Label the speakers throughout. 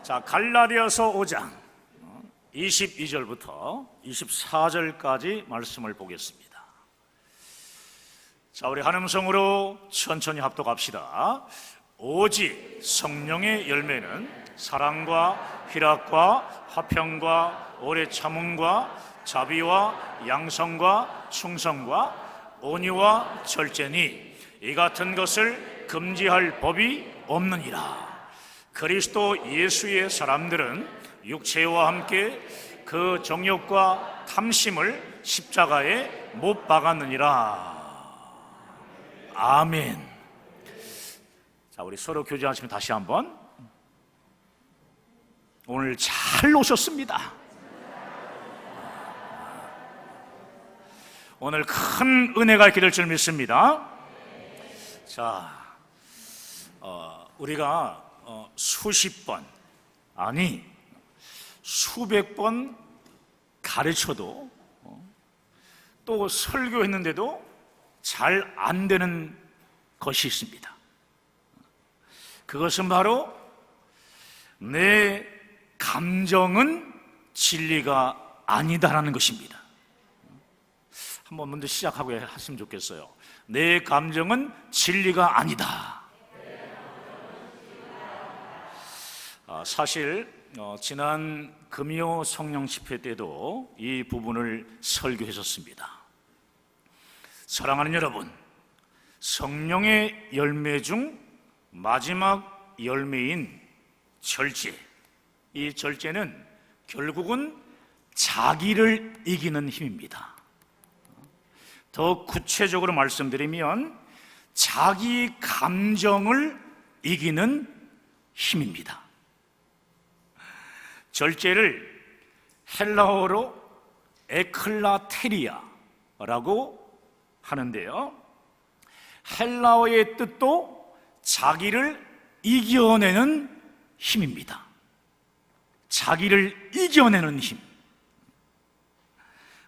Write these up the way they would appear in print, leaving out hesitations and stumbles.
Speaker 1: 자, 갈라디아서 5장 22절부터 24절까지 말씀을 보겠습니다. 자, 우리 한음성으로 천천히 합독합시다. 오직 성령의 열매는 사랑과 희락과 화평과 오래 참음과 자비와 양성과 충성과 온유와 절제니 이 같은 것을 금지할 법이 없느니라. 그리스도 예수의 사람들은 육체와 함께 그 정욕과 탐심을 십자가에 못 박았느니라. 아멘. 자, 우리 서로 교제하시면 다시 한번. 오늘 잘 오셨습니다. 오늘 큰 은혜가 있게 될 줄 믿습니다. 자, 우리가 수십 번, 아니 수백 번 가르쳐도 또 설교했는데도 잘 안 되는 것이 있습니다. 그것은 바로 내 감정은 진리가 아니다라는 것입니다. 한번 먼저 시작하고 하시면 좋겠어요. 내 감정은 진리가 아니다. 사실 지난 금요 성령 집회 때도 이 부분을 설교했었습니다. 사랑하는 여러분, 성령의 열매 중 마지막 열매인 절제, 이 절제는 결국은 자기를 이기는 힘입니다. 더 구체적으로 말씀드리면 자기 감정을 이기는 힘입니다. 절제를 헬라어로 에클라테리아라고 하는데요, 헬라어의 뜻도 자기를 이겨내는 힘입니다. 자기를 이겨내는 힘.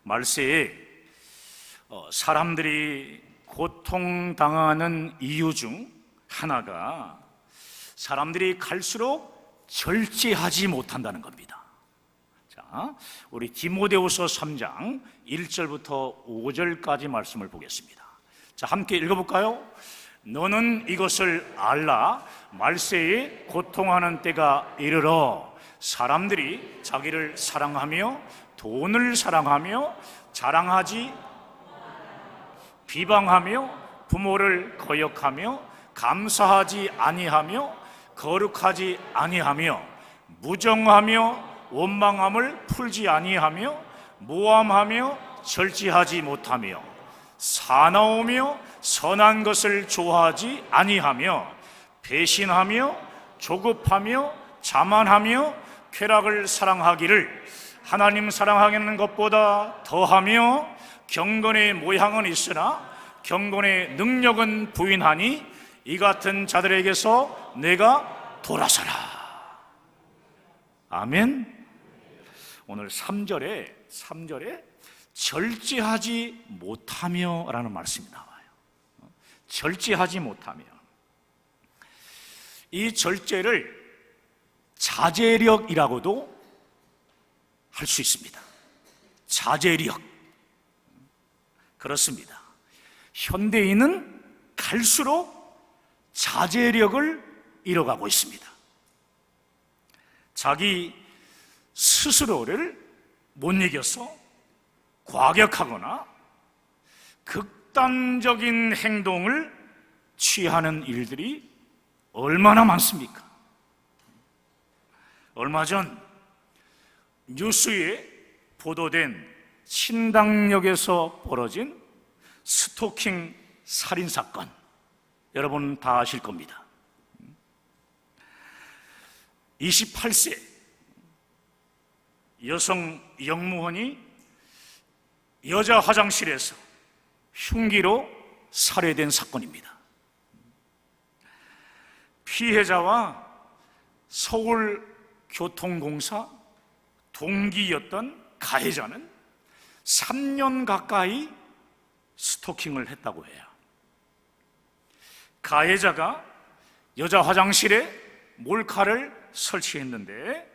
Speaker 1: 말세에 사람들이 고통당하는 이유 중 하나가 사람들이 갈수록 절제하지 못한다는 겁니다. 자, 우리 디모데후서 3장 1절부터 5절까지 말씀을 보겠습니다. 자, 함께 읽어볼까요? 너는 이것을 알라. 말세에 고통하는 때가 이르러 사람들이 자기를 사랑하며 돈을 사랑하며 자랑하지, 비방하며 부모를 거역하며 감사하지 아니하며 거룩하지 아니하며 무정하며 원망함을 풀지 아니하며 모함하며 절제하지 못하며 사나우며 선한 것을 좋아하지 아니하며 배신하며 조급하며 자만하며 쾌락을 사랑하기를 하나님 사랑하는 것보다 더하며 경건의 모양은 있으나 경건의 능력은 부인하니 이 같은 자들에게서 내가 돌아서라. 아멘. 오늘 3절에 절제하지 못하며 라는 말씀이 나와요. 절제하지 못하며. 이 절제를 자제력이라고도 할 수 있습니다. 자제력. 그렇습니다. 현대인은 갈수록 자제력을 잃어가고 있습니다. 자기 스스로를 못 이겨서 과격하거나 극단적인 행동을 취하는 일들이 얼마나 많습니까? 얼마 전 뉴스에 보도된 신당역에서 벌어진 스토킹 살인사건, 여러분 다 아실 겁니다. 28세 여성 영무원이 여자 화장실에서 흉기로 살해된 사건입니다. 피해자와 서울교통공사 동기였던 가해자는 3년 가까이 스토킹을 했다고 해요. 가해자가 여자 화장실에 몰카를 설치했는데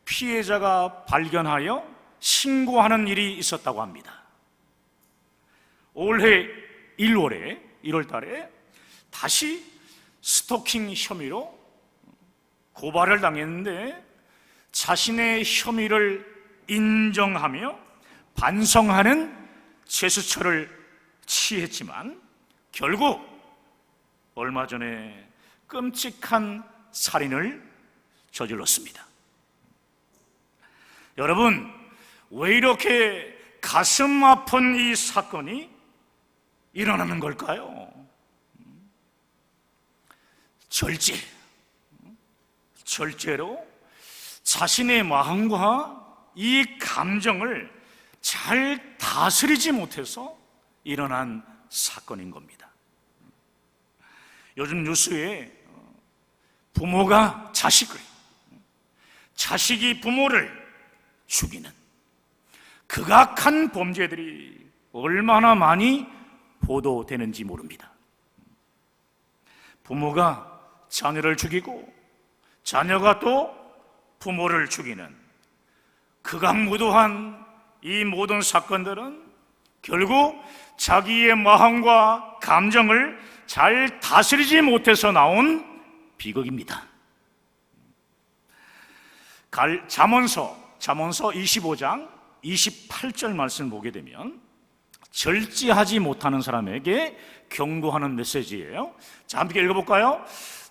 Speaker 1: 피해자가 발견하여 신고하는 일이 있었다고 합니다. 올해 1월 달에 다시 스토킹 혐의로 고발을 당했는데 자신의 혐의를 인정하며 반성하는 제스처를 취했지만 결국 얼마 전에 끔찍한 살인을 저질렀습니다. 여러분, 왜 이렇게 가슴 아픈 이 사건이 일어나는 걸까요? 절제로 자신의 마음과 이 감정을 잘 다스리지 못해서 일어난 사건인 겁니다. 요즘 뉴스에 부모가 자식이 부모를 죽이는 극악한 범죄들이 얼마나 많이 보도되는지 모릅니다. 부모가 자녀를 죽이고 자녀가 또 부모를 죽이는 극악무도한 이 모든 사건들은 결국 자기의 마음과 감정을 잘 다스리지 못해서 나온 비극입니다. 잠언서 25장 28절 말씀을 보게 되면 절제하지 못하는 사람에게 경고하는 메시지예요. 자, 함께 읽어볼까요?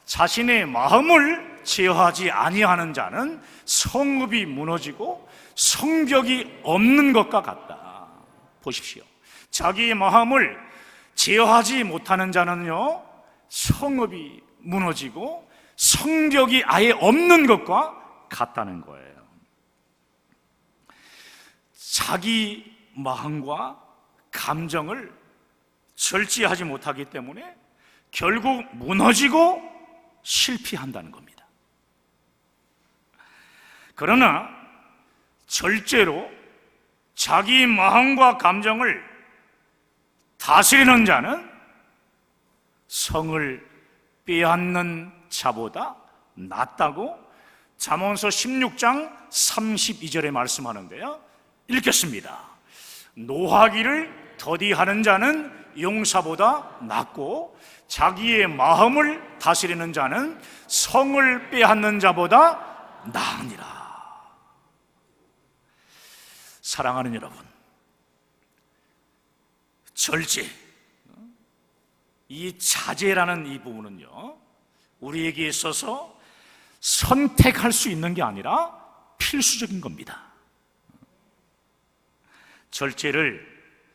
Speaker 1: 자신의 마음을 제어하지 아니하는 자는 성읍이 무너지고 성벽이 없는 것과 같다. 보십시오. 자기의 마음을 제어하지 못하는 자는요, 성읍이 무너지고 성벽이 아예 없는 것과 같다는 거예요. 자기 마음과 감정을 절제하지 못하기 때문에 결국 무너지고 실패한다는 겁니다. 그러나 절제로 자기 마음과 감정을 다스리는 자는 성을 빼앗는 자보다 낫다고 잠언서 16장 32절에 말씀하는데요, 읽겠습니다. 노하기를 더디하는 자는 용사보다 낫고 자기의 마음을 다스리는 자는 성을 빼앗는 자보다 나으니라. 사랑하는 여러분, 절제, 이 자제라는 이 부분은요, 우리에게 있어서 선택할 수 있는 게 아니라 필수적인 겁니다. 절제를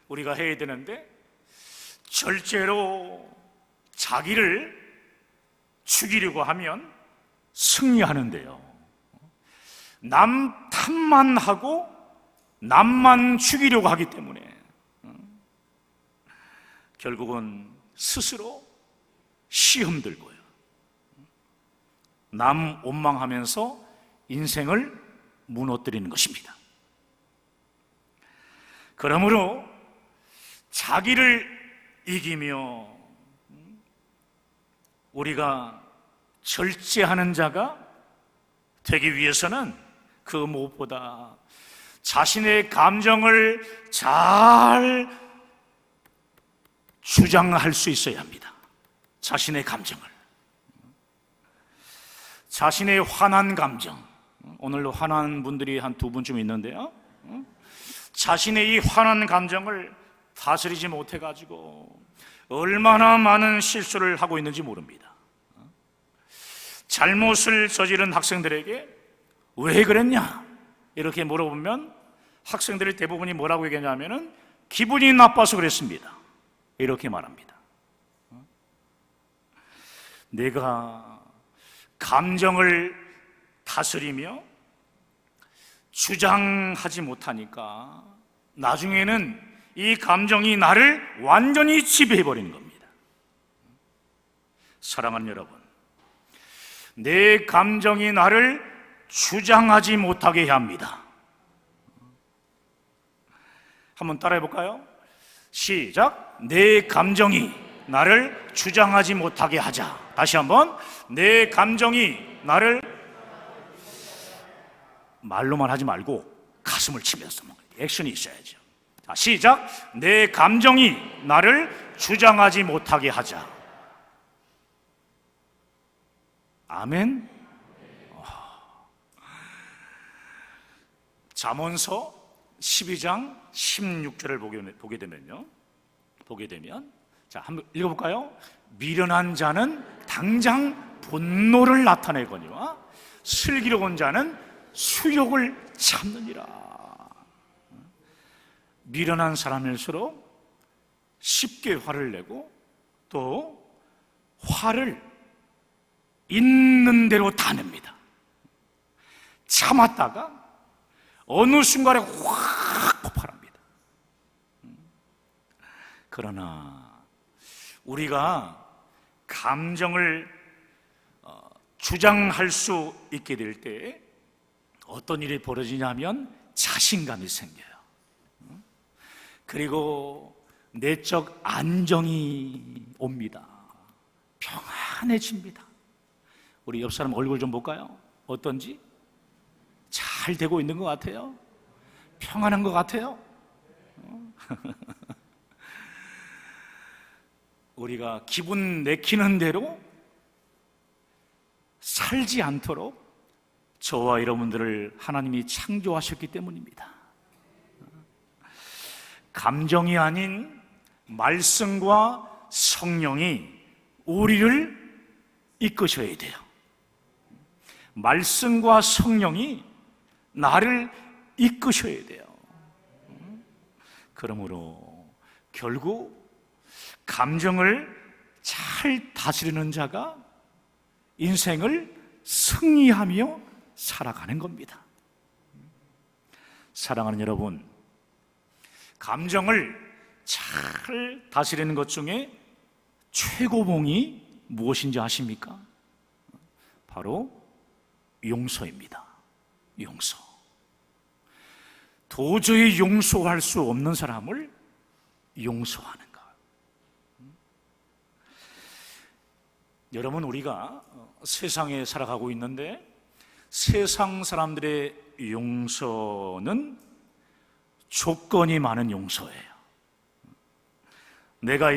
Speaker 1: 우리가 해야 되는데 절제로 자기를 죽이려고 하면 승리하는데요, 남 탓만 하고 남만 죽이려고 하기 때문에 결국은 스스로 시험 들고요, 남 원망하면서 인생을 무너뜨리는 것입니다. 그러므로 자기를 이기며 우리가 절제하는 자가 되기 위해서는 그 무엇보다 자신의 감정을 잘 주장할 수 있어야 합니다. 자신의 감정을, 자신의 화난 감정, 오늘도 화난 분들이 한 두 분쯤 있는데요, 자신의 이 화난 감정을 다스리지 못해가지고 얼마나 많은 실수를 하고 있는지 모릅니다. 잘못을 저지른 학생들에게 왜 그랬냐 이렇게 물어보면 학생들의 대부분이 뭐라고 얘기하냐면은 기분이 나빠서 그랬습니다, 이렇게 말합니다. 내가 감정을 다스리며 주장하지 못하니까 나중에는 이 감정이 나를 완전히 지배해버리는 겁니다. 사랑하는 여러분, 내 감정이 나를 주장하지 못하게 해야 합니다. 한번 따라해볼까요? 시작. 내 감정이 나를 주장하지 못하게 하자. 다시 한번. 내 감정이 나를 말로만 하지 말고 가슴을 치면서 액션이 있어야죠. 자, 시작. 내 감정이 나를 주장하지 못하게 하자. 아멘. 잠언서 12장 16절을 보게 되면 자, 한번 읽어볼까요? 미련한 자는 당장 분노를 나타내거니와 슬기로운 자는 수욕을 참느니라. 미련한 사람일수록 쉽게 화를 내고 또 화를 있는 대로 다 냅니다. 참았다가 어느 순간에 확 폭발합니다. 그러나 우리가 감정을 주장할 수 있게 될 때 어떤 일이 벌어지냐면 자신감이 생겨요. 그리고 내적 안정이 옵니다. 평안해집니다. 우리 옆 사람 얼굴 좀 볼까요? 어떤지? 잘 되고 있는 것 같아요? 평안한 것 같아요? 우리가 기분 내키는 대로 살지 않도록 저와 여러분들을 하나님이 창조하셨기 때문입니다. 감정이 아닌 말씀과 성령이 우리를 이끄셔야 돼요. 말씀과 성령이 나를 이끄셔야 돼요. 그러므로 결국 감정을 잘 다스리는 자가 인생을 승리하며 살아가는 겁니다. 사랑하는 여러분, 감정을 잘 다스리는 것 중에 최고봉이 무엇인지 아십니까? 바로 용서입니다. 용서. 도저히 용서할 수 없는 사람을 용서하는 것. 여러분, 우리가 세상에 살아가고 있는데 세상 사람들의 용서는 조건이 많은 용서예요. 내가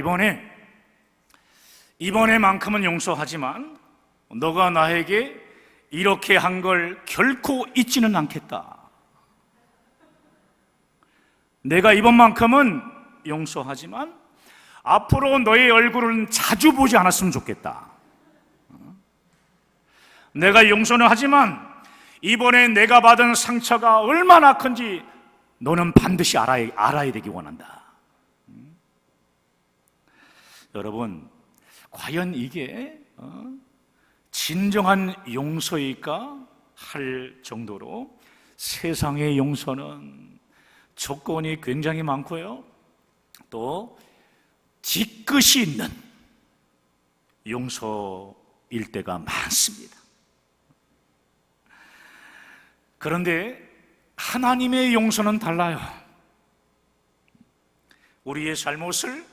Speaker 1: 이번에만큼은 용서하지만 너가 나에게 이렇게 한 걸 결코 잊지는 않겠다. 내가 이번만큼은 용서하지만 앞으로 너의 얼굴은 자주 보지 않았으면 좋겠다. 내가 용서는 하지만 이번에 내가 받은 상처가 얼마나 큰지 너는 반드시 알아야 되기 원한다. 여러분, 과연 이게 진정한 용서일까 할 정도로 세상의 용서는 조건이 굉장히 많고요, 또 뒤끝이 있는 용서일 때가 많습니다. 그런데 하나님의 용서는 달라요. 우리의 잘못을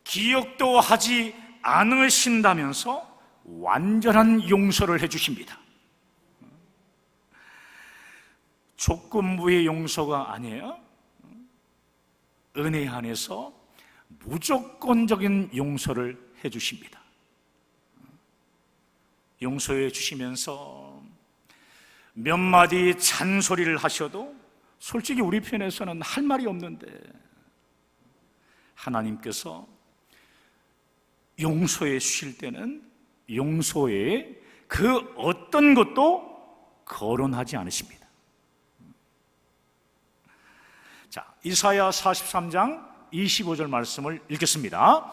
Speaker 1: 기억도 하지 않으신다면서 완전한 용서를 해주십니다. 조건부의 용서가 아니에요. 은혜 안에서 무조건적인 용서를 해주십니다. 용서해 주시면서 몇 마디 잔소리를 하셔도 솔직히 우리 편에서는 할 말이 없는데 하나님께서 용서해 주실 때는 용서에 그 어떤 것도 거론하지 않으십니다. 자, 이사야 43장 25절 말씀을 읽겠습니다.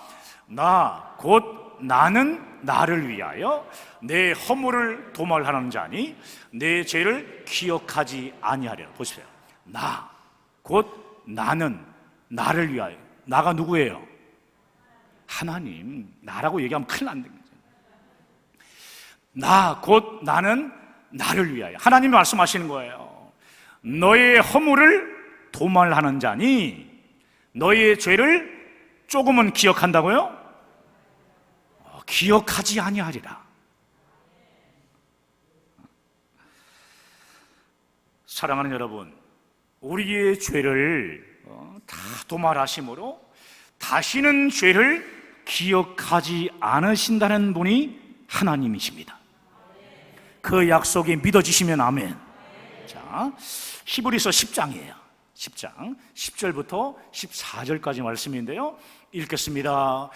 Speaker 1: 나는 나를 위하여 내 허물을 도말하는 자니 내 죄를 기억하지 아니하리라. 보십시오. 나는 나를 위하여. 나가 누구예요? 하나님. 나라고 얘기하면 큰일 난다. 나는 나를 위하여. 하나님이 말씀하시는 거예요. 너의 허물을 도말하는 자니 너의 죄를 조금은 기억한다고요? 기억하지 아니하리라. 사랑하는 여러분, 우리의 죄를 다 도말하심으로 다시는 죄를 기억하지 않으신다는 분이 하나님이십니다. 그 약속이 믿어지시면 아멘. 자, 히브리서 10장이에요. 10장 10절부터 14절까지 말씀인데요, 읽겠습니다.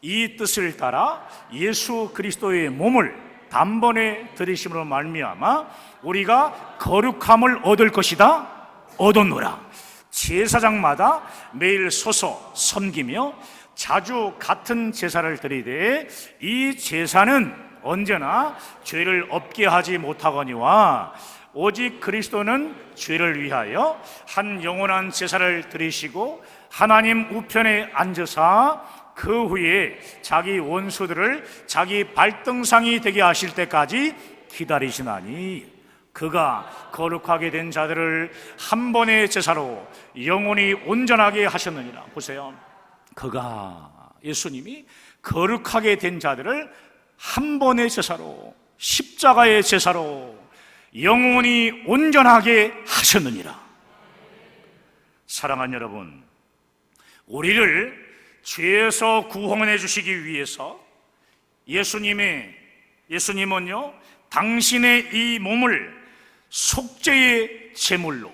Speaker 1: 이 뜻을 따라 예수 그리스도의 몸을 단번에 들이심으로 말미암아 우리가 거룩함을 얻을 것이다 얻었노라. 제사장마다 매일 서서 섬기며 자주 같은 제사를 드리되 이 제사는 언제나 죄를 없게 하지 못하거니와 오직 그리스도는 죄를 위하여 한 영원한 제사를 드리시고 하나님 우편에 앉으사 그 후에 자기 원수들을 자기 발등상이 되게 하실 때까지 기다리시나니 그가 거룩하게 된 자들을 한 번의 제사로 영원히 온전하게 하셨느니라. 보세요, 그가, 예수님이 거룩하게 된 자들을 한 번의 제사로, 십자가의 제사로 영원히 온전하게 하셨느니라. 사랑하는 여러분, 우리를 죄에서 구원해 주시기 위해서 예수님은요, 당신의 이 몸을 속죄의 제물로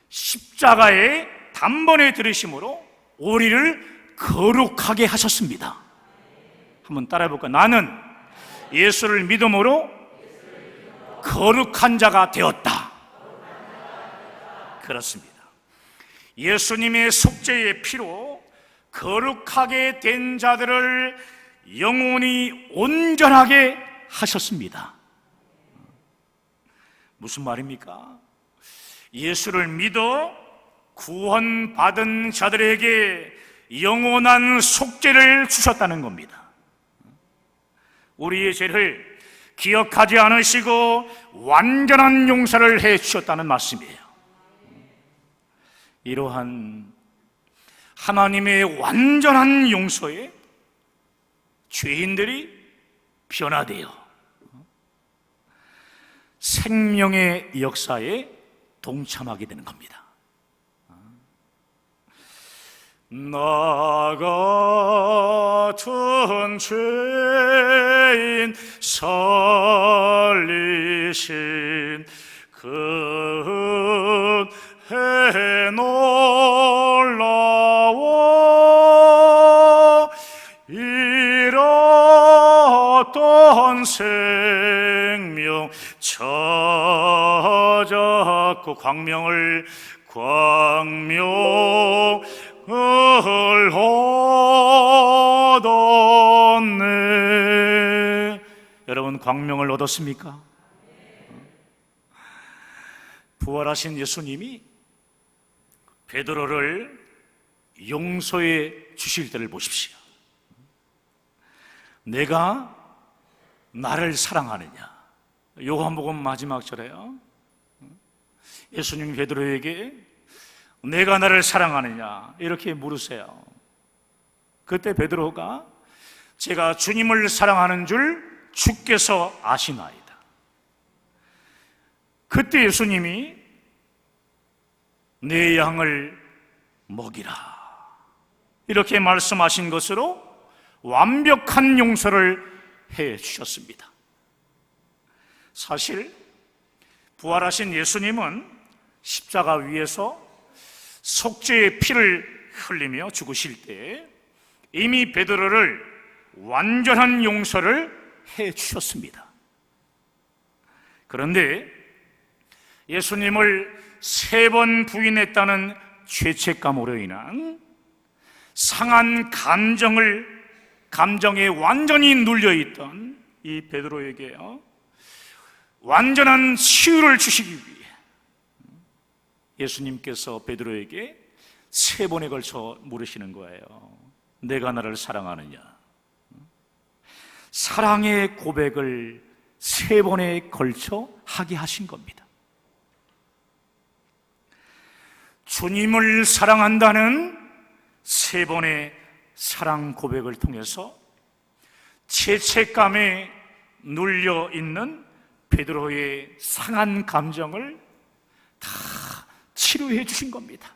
Speaker 1: 십자가에 단번에 들으심으로 우리를 거룩하게 하셨습니다. 한번 따라해 볼까요? 나는 예수를 믿음으로 거룩한 자가 되었다. 그렇습니다. 예수님의 속죄의 피로 거룩하게 된 자들을 영원히 온전하게 하셨습니다. 무슨 말입니까? 예수를 믿어 구원받은 자들에게 영원한 속죄를 주셨다는 겁니다. 우리의 죄를 기억하지 않으시고 완전한 용서를 해 주셨다는 말씀이에요. 이러한 하나님의 완전한 용서에 죄인들이 변화되어 생명의 역사에 동참하게 되는 겁니다. 나 같은 죄인 살리신 그 은혜 놀라워 잃었던 생명 찾았고 광명을 얻었네. 여러분, 광명을 얻었습니까? 부활하신 예수님이 베드로를 용서해 주실 때를 보십시오. 내가 나를 사랑하느냐. 요한복음 마지막 절에요, 예수님이 베드로에게 내가 나를 사랑하느냐 이렇게 물으세요. 그때 베드로가 제가 주님을 사랑하는 줄 주께서 아시나이다. 그때 예수님이 내 양을 먹이라 이렇게 말씀하신 것으로 완벽한 용서를 해 주셨습니다. 사실 부활하신 예수님은 십자가 위에서 속죄의 피를 흘리며 죽으실 때 이미 베드로를 완전한 용서를 해 주셨습니다. 그런데 예수님을 3번 부인했다는 죄책감으로 인한 상한 감정에 완전히 눌려있던 이 베드로에게요, 완전한 치유를 주시기 위해 예수님께서 베드로에게 3번에 걸쳐 물으시는 거예요. 내가 나를 사랑하느냐. 사랑의 고백을 3번에 걸쳐 하게 하신 겁니다. 주님을 사랑한다는 3번의 사랑 고백을 통해서 죄책감에 눌려 있는 베드로의 상한 감정을 다 치료해 주신 겁니다.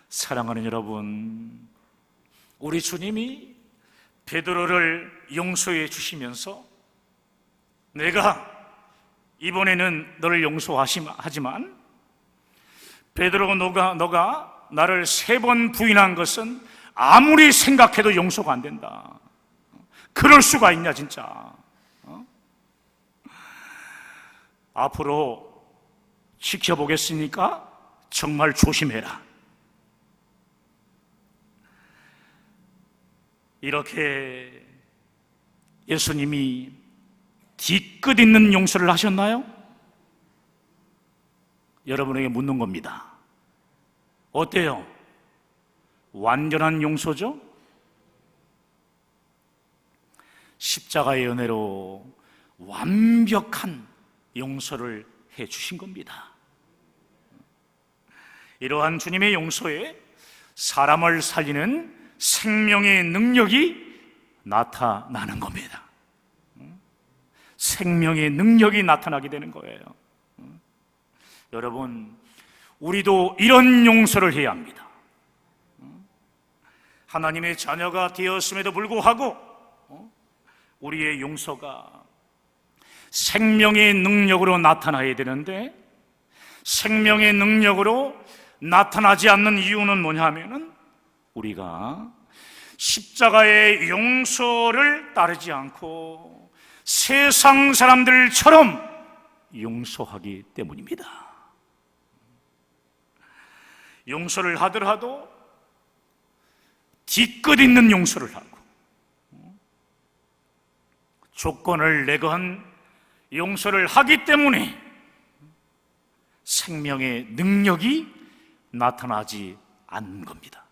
Speaker 1: 사랑하는 여러분, 우리 주님이 베드로를 용서해 주시면서 내가 이번에는 너를 용서하지만 베드로, 너가 나를 3번 부인한 것은 아무리 생각해도 용서가 안 된다. 그럴 수가 있냐 진짜. 앞으로 지켜보겠으니까 정말 조심해라. 이렇게 예수님이 뒤끝 있는 용서를 하셨나요? 여러분에게 묻는 겁니다. 어때요? 완전한 용서죠? 십자가의 은혜로 완벽한 용서를 해 주신 겁니다. 이러한 주님의 용서에 사람을 살리는 생명의 능력이 나타나는 겁니다. 생명의 능력이 나타나게 되는 거예요. 여러분, 우리도 이런 용서를 해야 합니다. 하나님의 자녀가 되었음에도 불구하고 우리의 용서가 생명의 능력으로 나타나야 되는데, 생명의 능력으로 나타나지 않는 이유는 뭐냐 하면은 우리가 십자가의 용서를 따르지 않고 세상 사람들처럼 용서하기 때문입니다. 용서를 하더라도 뒤끝 있는 용서를 하고 조건을 내건 용서를 하기 때문에 생명의 능력이 나타나지 않는 겁니다.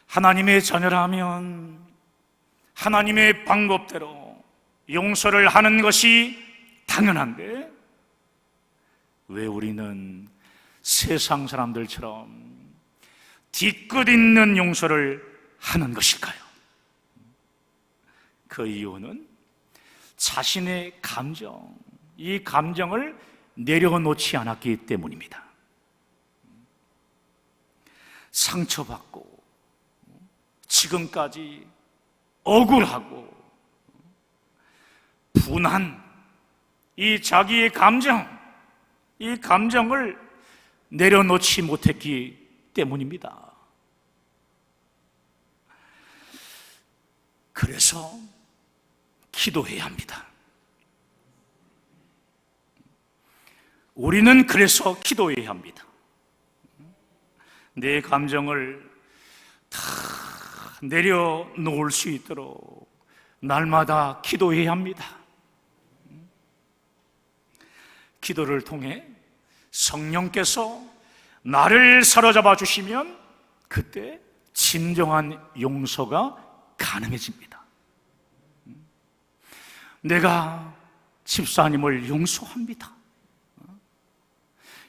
Speaker 1: 하나님의 자녀라면 하나님의 방법대로 용서를 하는 것이 당연한데 왜 우리는 세상 사람들처럼 뒤끝 있는 용서를 하는 것일까요? 그 이유는 자신의 감정, 이 감정을 내려놓지 않았기 때문입니다. 상처받고 지금까지 억울하고 분한 이 자기의 감정, 이 감정을 내려놓지 못했기 때문입니다. 그래서 기도해야 합니다. 우리는 그래서 기도해야 합니다. 내 감정을 다 내려놓을 수 있도록 날마다 기도해야 합니다. 기도를 통해 성령께서 나를 사로잡아 주시면 그때 진정한 용서가 가능해집니다. 내가 집사님을 용서합니다.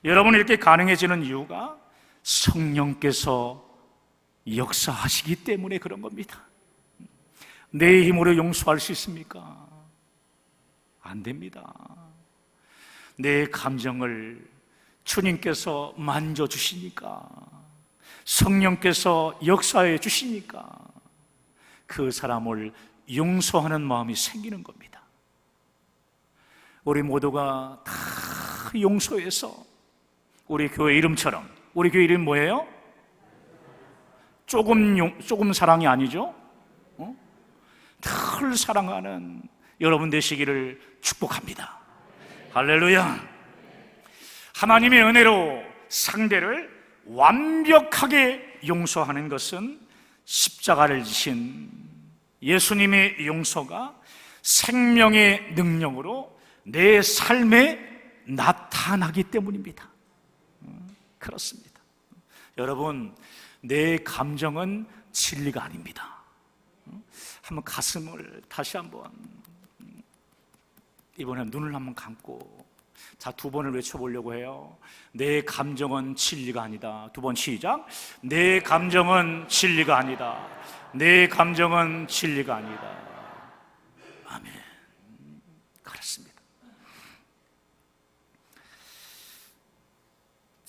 Speaker 1: 여러분, 이렇게 가능해지는 이유가 성령께서 역사하시기 때문에 그런 겁니다. 내 힘으로 용서할 수 있습니까? 안 됩니다. 내 감정을 주님께서 만져주시니까, 성령께서 역사해 주시니까 그 사람을 용서하는 마음이 생기는 겁니다. 우리 모두가 다 용서해서 우리 교회 이름처럼, 우리 교회 이름 뭐예요? 조금 사랑이 아니죠? 늘 사랑하는 여러분 되시기를 축복합니다. 할렐루야. 하나님의 은혜로 상대를 완벽하게 용서하는 것은 십자가를 지신 예수님의 용서가 생명의 능력으로 내 삶에 나타나기 때문입니다. 그렇습니다. 여러분, 내 감정은 진리가 아닙니다. 한번 가슴을 다시 한번, 이번엔 눈을 한번 감고 자, 2번을 외쳐보려고 해요. 내 감정은 진리가 아니다. 2번 시작. 내 감정은 진리가 아니다. 내 감정은 진리가 아니다. 아멘. 그렇습니다.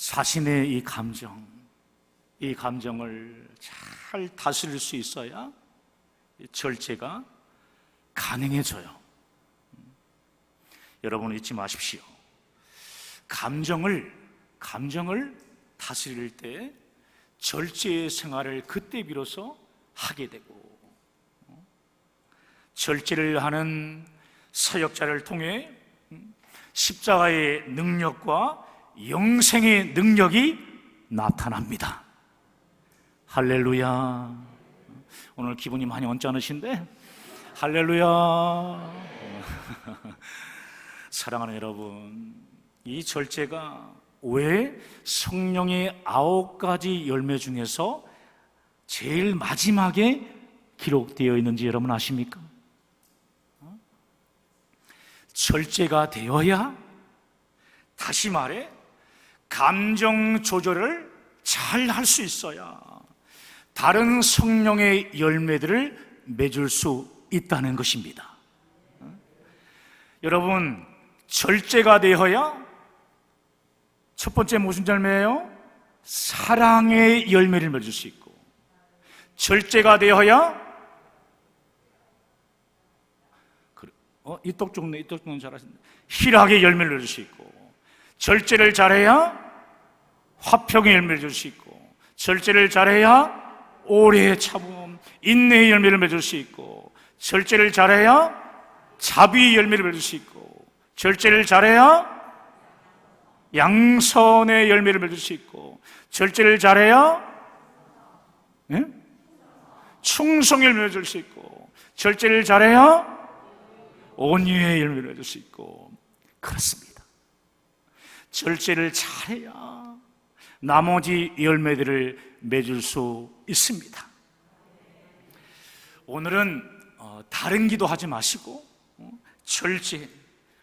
Speaker 1: 자신의 이 감정을 잘 다스릴 수 있어야 절제가 가능해져요. 여러분 잊지 마십시오. 감정을 다스릴 때 절제 생활을 그때 비로소 하게 되고, 절제를 하는 사역자를 통해 십자가의 능력과 영생의 능력이 나타납니다. 할렐루야. 오늘 기분이 많이 언짢으신데 할렐루야. 사랑하는 여러분, 이 절제가 왜 성령의 9가지 열매 중에서 제일 마지막에 기록되어 있는지 여러분 아십니까? 절제가 되어야, 다시 말해 감정 조절을 잘 할 수 있어야 다른 성령의 열매들을 맺을 수 있다는 것입니다. 여러분, 절제가 되어야 첫 번째 무슨 열매예요? 사랑의 열매를 맺을 수 있고, 절제가 되어야 이쪽 쪽은 잘하신다. 희락의 열매를 맺을 수 있고, 절제를 잘해야 화평의 열매를 줄 수 있고, 절제를 잘해야 오래의 참음, 인내의 열매를 맺을 수 있고, 절제를 잘해야 자비의 열매를 맺을 수 있고, 절제를 잘해야 양선의 열매를 맺을 수 있고, 절제를 잘해야 충성의 열매를 맺을 수 있고, 절제를 잘해야 온유의 열매를 맺을 수 있고, 그렇습니다. 절제를 잘해야 나머지 열매들을 맺을 수 있습니다. 오늘은 다른 기도하지 마시고 절제,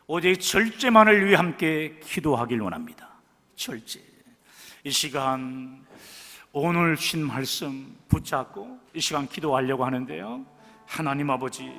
Speaker 1: 오직 절제만을 위해 함께 기도하길 원합니다. 절제. 이 시간 오늘 신 말씀 붙잡고 이 시간 기도하려고 하는데요, 하나님 아버지,